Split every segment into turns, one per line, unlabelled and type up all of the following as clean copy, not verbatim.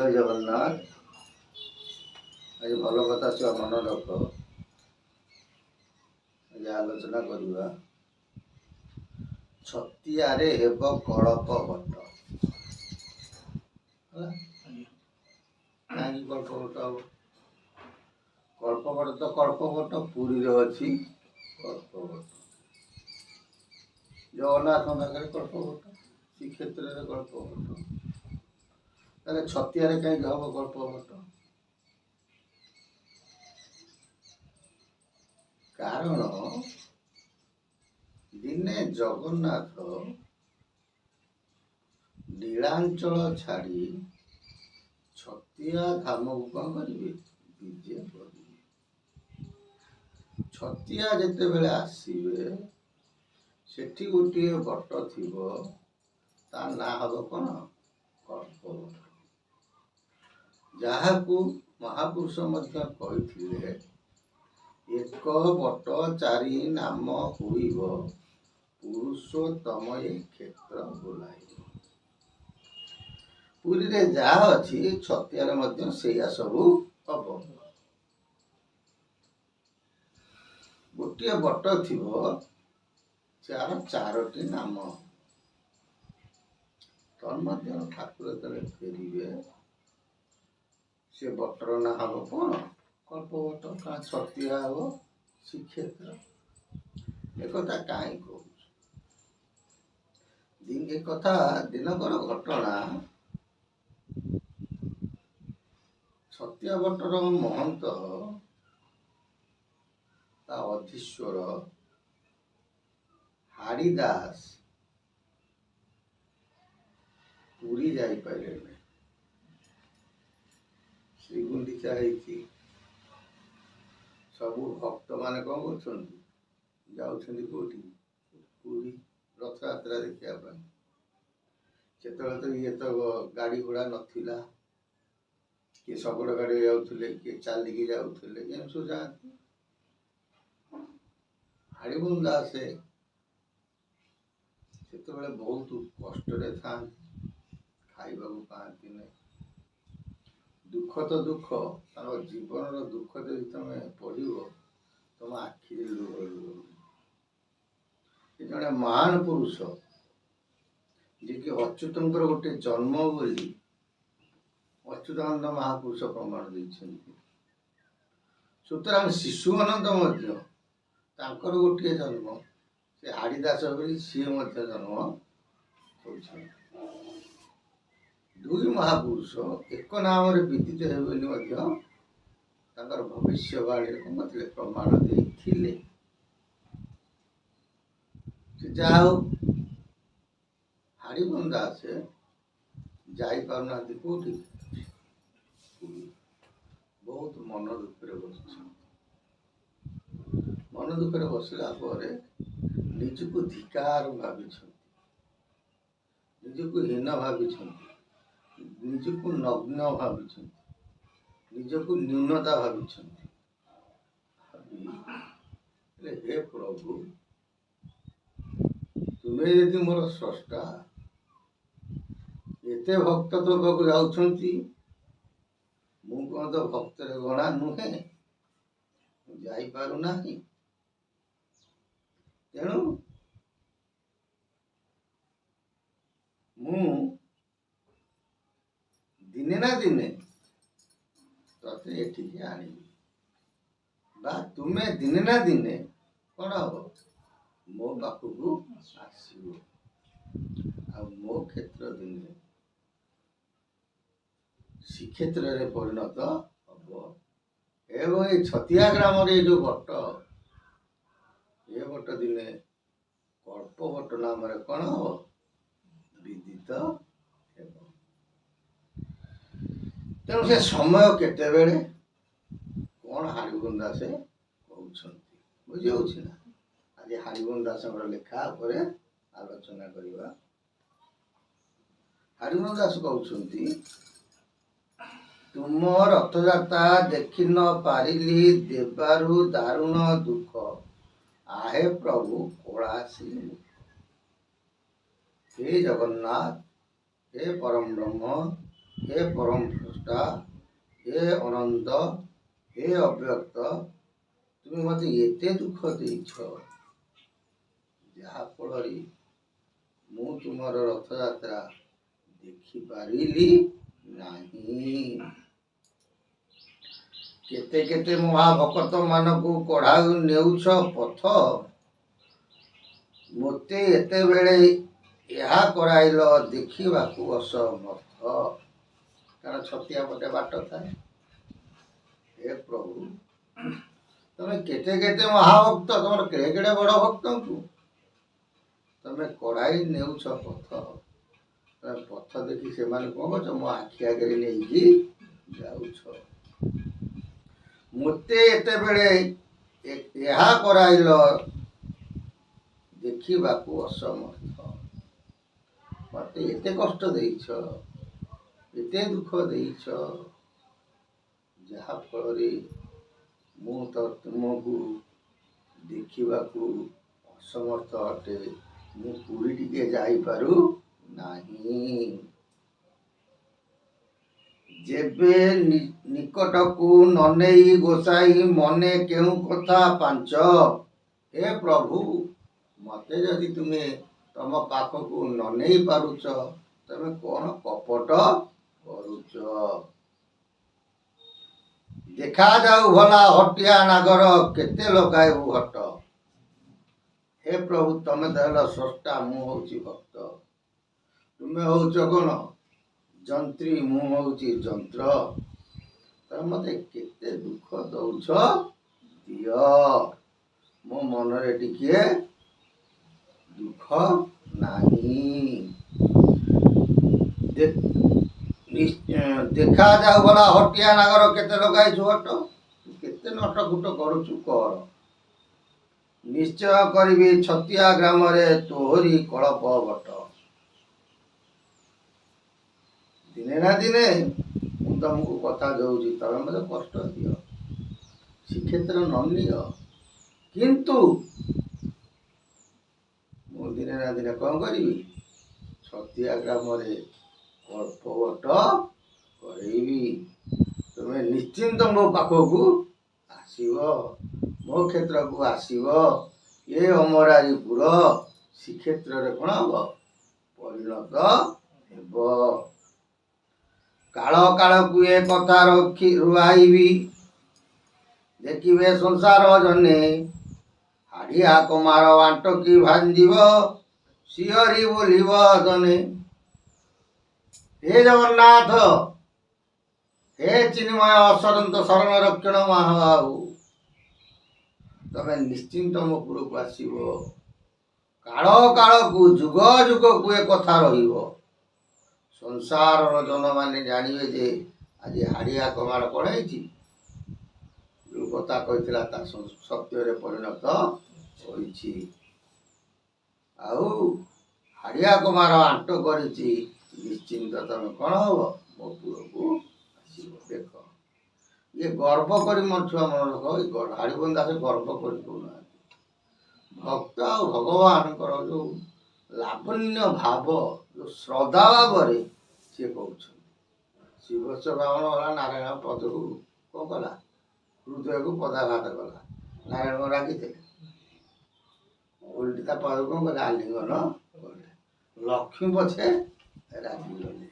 ଜୟ ଜଗନ୍ନାଥ। ଆଜି ଭଲ କଥା ଛୁଆ ମନେ ରଖ। ଆଜି ଆଲୋଚନା କରିବା ଛତିଆରେ ହେବ କଳ୍ପ ବଟ। କାହିଁକି କଳ୍ପ ବଟ ହବ? କଳ୍ପ ବଟ ତ କଳ୍ପ ବଟ ପୁରୀରେ ଅଛି। କଳ୍ପ ବଟ ଜଗନ୍ନାଥଙ୍କ ପାଖରେ କଳ୍ପ ବଟ, ଶ୍ରୀକ୍ଷେତ୍ରରେ କଳ୍ପ ବଟ, ତାହେଲେ ଛତିଆରେ କାହିଁକି ହବ କଳ୍ପ ବଟ? କାରଣ ଦିନେ ଜଗନ୍ନାଥ ନୀଳାଞ୍ଚଳ ଛାଡ଼ି ଛତିଆ ଧାମକୁ କଣ କରିବେ? ବିଜେ କରିବେ। ଛତିଆ ଯେତେବେଳେ ଆସିବେ, ସେଠି ଗୋଟିଏ ବଟ ଥିବ, ତା ନାଁ ହବ କଣ? କଳ୍ପ ବଟ। ଯାହାକୁ ମହାପୁରୁଷ ମଧ୍ୟ କହିଥିଲେ, ଏକ ବଟ ଚାରି ନାମ ହୋଇବ, ପୁରୁଷୋତ୍ତମ ଏ କ୍ଷେତ୍ର ବୋଲାଇବ। ପୁରୀରେ ଯାହା ଅଛି ଛତିଆରେ ମଧ୍ୟ ସେଇଆ ସବୁ ହବ। ଗୋଟିଏ ବଟ ଥିବ, ଯାହାର ଚାରୋଟି ନାମ। ତନ୍ମଧ୍ୟରୁ ଠାକୁର ଯେତେବେଳେ ଫେରିବେ, ସେ ବଟର ନାଁ ହବ କଣ? କଳ୍ପ ବଟ। କାରଣ ଛତିଆ ହବ ଶ୍ରୀକ୍ଷେତ୍ର। ଏକଥା କାହିଁ କହୁଛୁ? ଏକଥା ଦିନକର ଘଟଣା। ଛତିଆ ବଟର ମହନ୍ତ, ତା ଅଧୀଶ୍ୱର ହାଡ଼ିଦାସ ପୁରୀ ଯାଇପାରିଲେନି। ଶ୍ରୀଗୁଣ୍ଡିଚା ହେଇଛି, ସବୁ ଭକ୍ତ ମାନେ କଣ କରୁଛନ୍ତି? ଯାଉଛନ୍ତି କୋଉଠି? ପୁରୀ ରଥଯାତ୍ରା ଦେଖିବା ପାଇଁ। ସେତେବେଳେ ତ ଇଏ ତ ଗାଡ଼ି ଘୋଡ଼ା ନଥିଲା। କିଏ ଶଗଡ଼ ଗାଡ଼ିରେ ଯାଉଥିଲେ, କିଏ ଚାଲିକି ଯାଉଥିଲେ, ଏମିତି ସବୁ ଯାଆନ୍ତି। ହାଡ଼ିଗୁଣ୍ଡା ଦାସେ ସେତେବେଳେ ବହୁତ କଷ୍ଟରେ ଥାଆନ୍ତି, ଖାଇବାକୁ ପାଆନ୍ତି ନାହିଁ। ଦୁଃଖ ତ ଦୁଃଖ, ତାଙ୍କ ଜୀବନର ଦୁଃଖ ଯଦି ତମେ ପଢ଼ିବ, ତମ ଆଖିରେ ଲୁହ ଲୁହ। ସେ ଜଣେ ମହାନ ପୁରୁଷ, ଯିଏକି ଅଚ୍ୟୁତଙ୍କର ଗୋଟେ ଜନ୍ମ ବୋଲି ଅଚ୍ୟୁତାନନ୍ଦ ମହାପୁରୁଷ ପ୍ରମାଣ ଦେଇଛନ୍ତି। ସୁତରାଂ ଶିଶୁଆନନ୍ଦ ମଧ୍ୟ ତାଙ୍କର ଗୋଟିଏ ଜନ୍ମ, ସେ ହାଡ଼ିଦାସ ବୋଲି ସିଏ ମଧ୍ୟ ଜନ୍ମ କରୁଛନ୍ତି। ଦୁଇ ମହାପୁରୁଷ ଏକ ନାମରେ ବିଦିତ ହେବେ ବୋଲି ମଧ୍ୟ ତାଙ୍କର ଭବିଷ୍ୟବାଣୀରେ କଣ କରିଥିଲେ? ପ୍ରମାଣ ଦେଇଥିଲେ। ଯାହା ହଉ, ହାଡ଼ିଗୁଣ୍ଡା ଦାସେ ଯାଇପାରୁନାହାନ୍ତି କୋଉଠି? ବହୁତ ମନ ଦୁଃଖରେ ବସିଛନ୍ତି। ମନ ଦୁଃଖରେ ବସିଲା ପରେ ନିଜକୁ ଧିକାର ଭାବିଛନ୍ତି, ନିଜକୁ ହୀନ ଭାବିଛନ୍ତି, ନିଜକୁ ନଗ୍ନ ଭାବିଛନ୍ତି, ନିଜକୁ ନ୍ୟୁନତା ଭାବିଛନ୍ତି। ହେ ପ୍ରଭୁ, ତୁମେ ଯଦି ମୋର ସ୍ରଷ୍ଟା, ଏତେ ଭକ୍ତ ତୋ ପାଖକୁ ଯାଉଛନ୍ତି, ମୁଁ କଣ ତ ଭକ୍ତରେ ଗଣା ନୁହେଁ? ଯାଇପାରୁନାହିଁ। ତେଣୁ ମୁଁ ଦିନେ ନା ଦିନେ ତତେ ଏଠିକି ଆଣିବି, ବା ତୁମେ ଦିନେ ନା ଦିନେ କଣ ହବ? ମୋ ପାଖକୁ ଆସିବ, ଆଉ ମୋ କ୍ଷେତ୍ର ଦିନେ ଶ୍ରୀକ୍ଷେତ୍ରରେ ପରିଣତ ହବ। ଏବଂ ଏଇ ଛତିଆ ଗ୍ରାମରେ ଏଇ ଯୋଉ ବଟ, ଏ ବଟ ଦିନେ କଳ୍ପ ବଟ ନାମରେ କଣ ହବ? ବିଦିତ ହେବ। ତେଣୁ ସେ ସମୟ କେତେବେଳେ, କଣ ହାଡ଼ିଗୁଣ୍ଡା ଦାସେ କହୁଛନ୍ତି? ବୁଝିହଉଛି ନା? ଆଜି ହାଡ଼ିଗୁଣ୍ଡା ଦାସଙ୍କର ଲେଖା ଉପରେ ଆଲୋଚନା କରିବା। ହାଡ଼ିଗୁଣ୍ଡା ଦାସ କହୁଛନ୍ତି, ତୁମ ରଥଯାତ୍ରା ଦେଖି ନ ପାରିଲି, ଦେବାରୁ ଦାରୁଣ ଦୁଃଖ, ଆହେ ପ୍ରଭୁ କଳାସି। ହେ ଜଗନ୍ନାଥ, ହେ ପରମ ବ୍ରହ୍ମ, हे परम स्रष्टा, हे अनंत, हे अव्यक्त, तुम मत एते दुख देछ जहा फल मु तुमर रथ यात्रा देखि पारिली नाही। केते केते महाभक्त मानकु कढ़ाऊ नेउछ पथ, मोते एते बेले यहा कराइल देखिबाकू असमर्थ। कारण छतिया पटे बाट थाए। हे प्रभु, तमे केते केते महाभक्त, तुम केड़े केड़े बड़ भक्त को तमे कढ़ाई नेउछ पथ, तमे पथ देखि से माने कौन कर मो आखि आगे नहीं जाउछ। मोते एते बेले यहा कराइल देखिबाकू असमर्थ। मत एते कष्ट देइछ, एते दुख देइछ, जहा फल मु तो तुमको देखिबाकू असमर्थ अटे, मु पुरी टिके जाई पारु नाही। जेबे निकट को ननेई गोसाई मने केउ कथा पांच। हे प्रभु, मते जदि तुमे तम पाख को ननेई पारुच, तमे कौन कपट करुच। देखा जाऊ भला हटिया नागर केते लगाइबु हट। हे प्रभु, तमे दहल स्रष्टा, मु होउची भक्त, तुमे होउच कोन जंत्री, मु होउची जंत्र। तमे मते केते दुख दउछ दिय, मो मनरे टिके दुख नाही। देखा जाऊ भला हटिया नागर केते लगाइछु हट, केते नटकुट करुछु कर। निश्चय करिबी छतिया ग्राम रे तोहरी कलप बट। दिने ना दिने तुमको कथा दौची, तमे मते कष्ट दियो, श्रीक्षेत्र न नियो, किंतु मु दिने ना दिने कौन करी छतिया ग्राम रे कल्प बट करेबी। तुमे निश्चिंत मो पाखकू आसीब, मो क्षेत्र को आसीब। ये अमरारीपुर श्रीक्षेत्र रे कौन हम परिणत हेब। काल काल को ये कथा रखी रुआईबी, देखिबे संसार जने हाड़िया कमार बांट की भांजीब, सिहरी बोलिब जने। हे जगन्नाथ, हे चिन्मय असरंत शरण रक्षण महाबाहु, तमे निश्चिंत मो पुर को आसीब। काल काल को जुग जुग को ये कथा रहिब। संसार जन माने जानिबे जे आज हाड़िया कमार कौन जो कथा कही सत्य रे परिणत होइछि। आउ हाड़िया कमार आंट करिछि, निश्चिंत तमे कौन हब मो पुर को आसीब। देख ये गर्व करी मोर छुआ मन रख, हाड़ीबंदा से गर्व करी कहना भक्त आ भगवान जो लावण्य भाव, जो श्रद्धा भाव सी कौन। शिवस्व बामन गला नारायण पद को कौन कला, हृदय को पदाघात कला। नारायण को रागी थे उल्टी पद कौन कले आलिंगन कले, लक्ष्मी पछे रागी गले।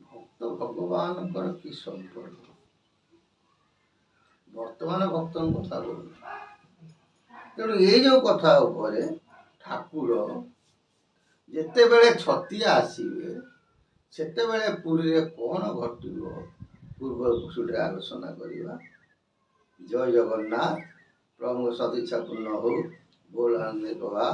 भक्त भगवान कि संपर्क। वर्तमान भक्त कथा बोल, तेणु ये जो कथा उपरे ठाकुर जेते बेले छतिया आसीबे सेते बेले पुरी रे कौन घटिबो पूर्व पुरुषे आलोचना करिबा। जय जगन्नाथ। प्रभु सदिच्छा पूर्ण हो। बोल आनंद कहा।